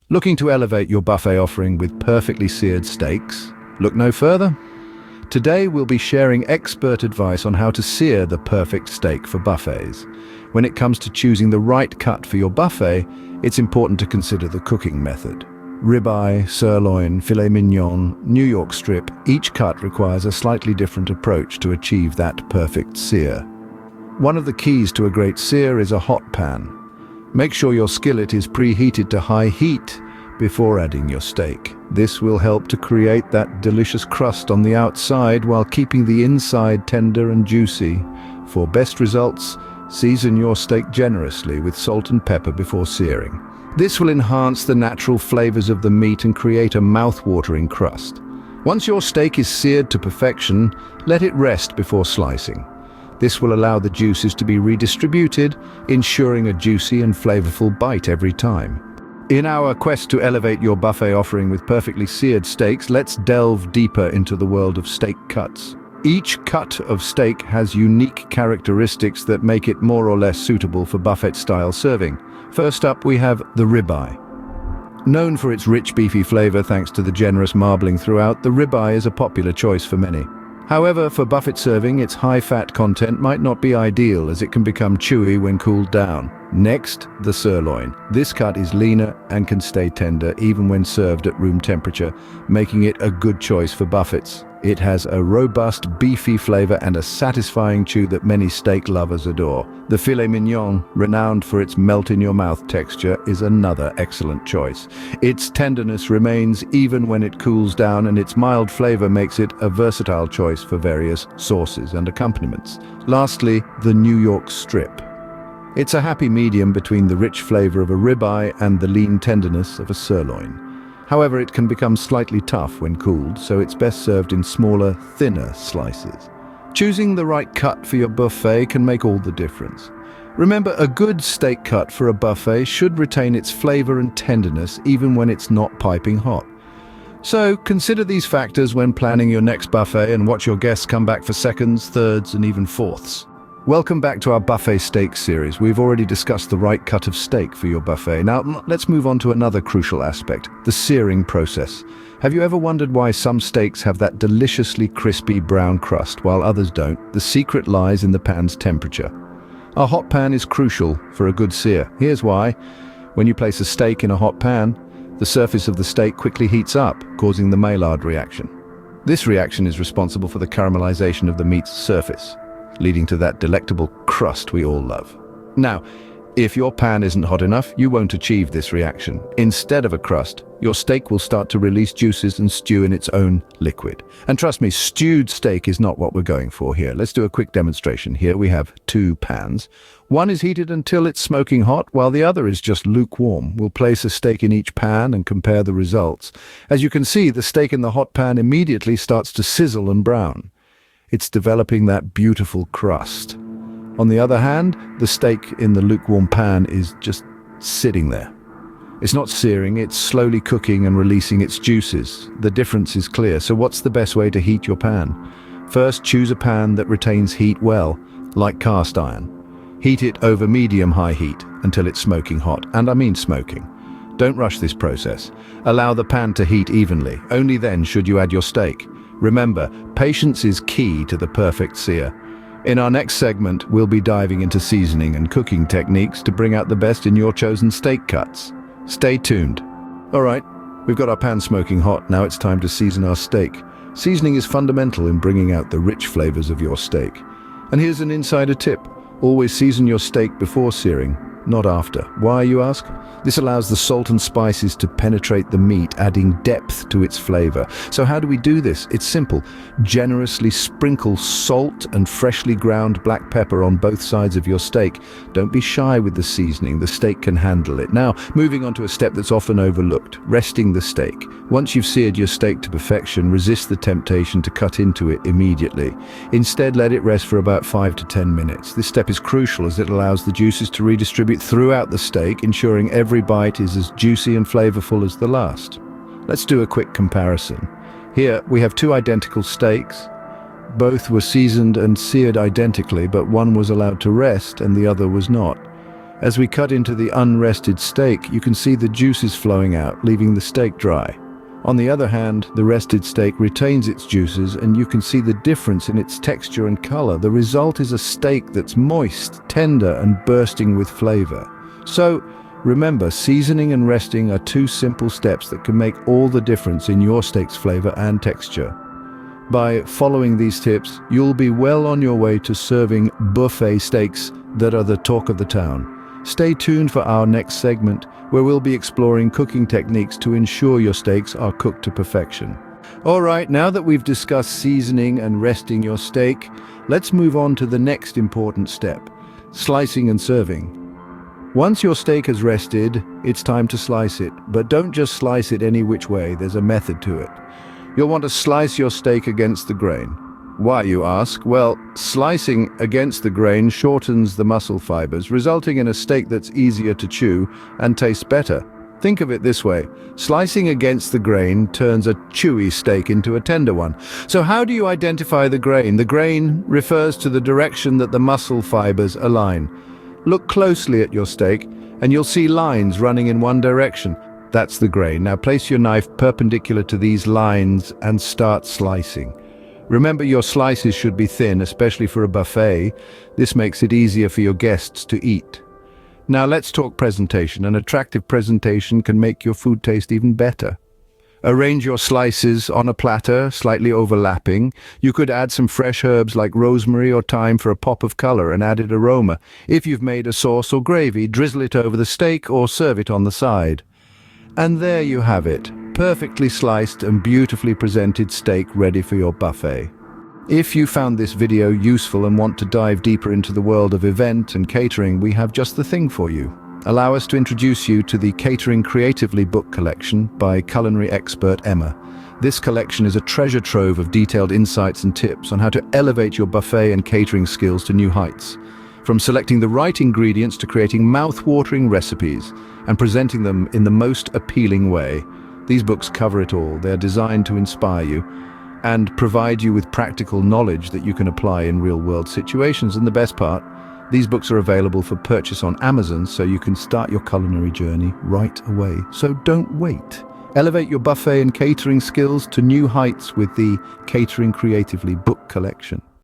Looking to elevate your buffet offering with perfectly seared steaks? Look no further. Today we'll be sharing expert advice on how to sear the perfect steak for buffets. When it comes to choosing the right cut for your buffet, it's important to consider the cooking method. Ribeye, sirloin, filet mignon, New York strip, each cut requires a slightly different approach to achieve that perfect sear. One of the keys to a great sear is a hot pan. Make sure your skillet is preheated to high heat before adding your steak. This will help to create that delicious crust on the outside while keeping the inside tender and juicy. For best results, season your steak generously with salt and pepper before searing. This will enhance the natural flavors of the meat and create a mouth-watering crust. Once your steak is seared to perfection, let it rest before slicing. This will allow the juices to be redistributed, ensuring a juicy and flavorful bite every time. In our quest to elevate your buffet offering with perfectly seared steaks, let's delve deeper into the world of steak cuts. Each cut of steak has unique characteristics that make it more or less suitable for buffet-style serving. First up, we have the ribeye. Known for its rich beefy flavor thanks to the generous marbling throughout, the ribeye is a popular choice for many. However, for buffet serving, its high-fat content might not be ideal as it can become chewy when cooled down. Next, the sirloin. This cut is leaner and can stay tender even when served at room temperature, making it a good choice for buffets. It has a robust, beefy flavor and a satisfying chew that many steak lovers adore. The filet mignon, renowned for its melt-in-your-mouth texture, is another excellent choice. Its tenderness remains even when it cools down, and its mild flavor makes it a versatile choice for various sauces and accompaniments. Lastly, the New York strip. It's a happy medium between the rich flavor of a ribeye and the lean tenderness of a sirloin. However, it can become slightly tough when cooled, so it's best served in smaller, thinner slices. Choosing the right cut for your buffet can make all the difference. Remember, a good steak cut for a buffet should retain its flavor and tenderness even when it's not piping hot. So, consider these factors when planning your next buffet and watch your guests come back for seconds, thirds, and even fourths. Welcome back to our buffet steak series. We've already discussed the right cut of steak for your buffet. Now, let's move on to another crucial aspect, the searing process. Have you ever wondered why some steaks have that deliciously crispy brown crust while others don't? The secret lies in the pan's temperature. A hot pan is crucial for a good sear. Here's why. When you place a steak in a hot pan, the surface of the steak quickly heats up, causing the Maillard reaction. This reaction is responsible for the caramelization of the meat's surface, leading to that delectable crust we all love. Now, if your pan isn't hot enough, you won't achieve this reaction. Instead of a crust, your steak will start to release juices and stew in its own liquid. And trust me, stewed steak is not what we're going for here. Let's do a quick demonstration. Here we have two pans. One is heated until it's smoking hot, while the other is just lukewarm. We'll place a steak in each pan and compare the results. As you can see, the steak in the hot pan immediately starts to sizzle and brown. It's developing that beautiful crust. On the other hand, the steak in the lukewarm pan is just sitting there. It's not searing, it's slowly cooking and releasing its juices. The difference is clear, so what's the best way to heat your pan? First, choose a pan that retains heat well, like cast iron. Heat it over medium-high heat until it's smoking hot, and I mean smoking. Don't rush this process. Allow the pan to heat evenly. Only then should you add your steak. Remember, patience is key to the perfect sear. In our next segment, we'll be diving into seasoning and cooking techniques to bring out the best in your chosen steak cuts. Stay tuned. All right, we've got our pan smoking hot. Now it's time to season our steak. Seasoning is fundamental in bringing out the rich flavors of your steak. And here's an insider tip. Always season your steak before searing, not after. Why, you ask? This allows the salt and spices to penetrate the meat, adding depth to its flavor. So how do we do this? It's simple. Generously sprinkle salt and freshly ground black pepper on both sides of your steak. Don't be shy with the seasoning. The steak can handle it. Now, moving on to a step that's often overlooked, resting the steak. Once you've seared your steak to perfection, resist the temptation to cut into it immediately. Instead, let it rest for about 5 to 10 minutes. This step is crucial as it allows the juices to redistribute throughout the steak, ensuring every bite is as juicy and flavorful as the last. Let's do a quick comparison. Here we have two identical steaks. Both were seasoned and seared identically, but one was allowed to rest and the other was not. As we cut into the unrested steak, you can see the juices flowing out, leaving the steak dry. On the other hand, the rested steak retains its juices and you can see the difference in its texture and color. The result is a steak that's moist, tender, and bursting with flavor. So, remember, seasoning and resting are two simple steps that can make all the difference in your steak's flavor and texture. By following these tips, you'll be well on your way to serving buffet steaks that are the talk of the town. Stay tuned for our next segment, where we'll be exploring cooking techniques to ensure your steaks are cooked to perfection. All right, now that we've discussed seasoning and resting your steak, let's move on to the next important step, slicing and serving. Once your steak has rested, it's time to slice it, but don't just slice it any which way, there's a method to it. You'll want to slice your steak against the grain. Why, you ask? Well, slicing against the grain shortens the muscle fibers, resulting in a steak that's easier to chew and tastes better. Think of it this way: slicing against the grain turns a chewy steak into a tender one. So how do you identify the grain? The grain refers to the direction that the muscle fibers align. Look closely at your steak and you'll see lines running in one direction. That's the grain. Now place your knife perpendicular to these lines and start slicing. Remember, your slices should be thin, especially for a buffet. This makes it easier for your guests to eat. Now let's talk presentation. An attractive presentation can make your food taste even better. Arrange your slices on a platter, slightly overlapping. You could add some fresh herbs like rosemary or thyme for a pop of color and added aroma. If you've made a sauce or gravy, drizzle it over the steak or serve it on the side. And there you have it, perfectly sliced and beautifully presented steak ready for your buffet. If you found this video useful and want to dive deeper into the world of event and catering, we have just the thing for you. Allow us to introduce you to the Catering Creatively book collection by culinary expert Emma. This collection is a treasure trove of detailed insights and tips on how to elevate your buffet and catering skills to new heights. From selecting the right ingredients to creating mouth-watering recipes and presenting them in the most appealing way, these books cover it all. They're designed to inspire you and provide you with practical knowledge that you can apply in real-world situations. And the best part, these books are available for purchase on Amazon, so you can start your culinary journey right away. So don't wait. Elevate your buffet and catering skills to new heights with the Catering Creatively book collection.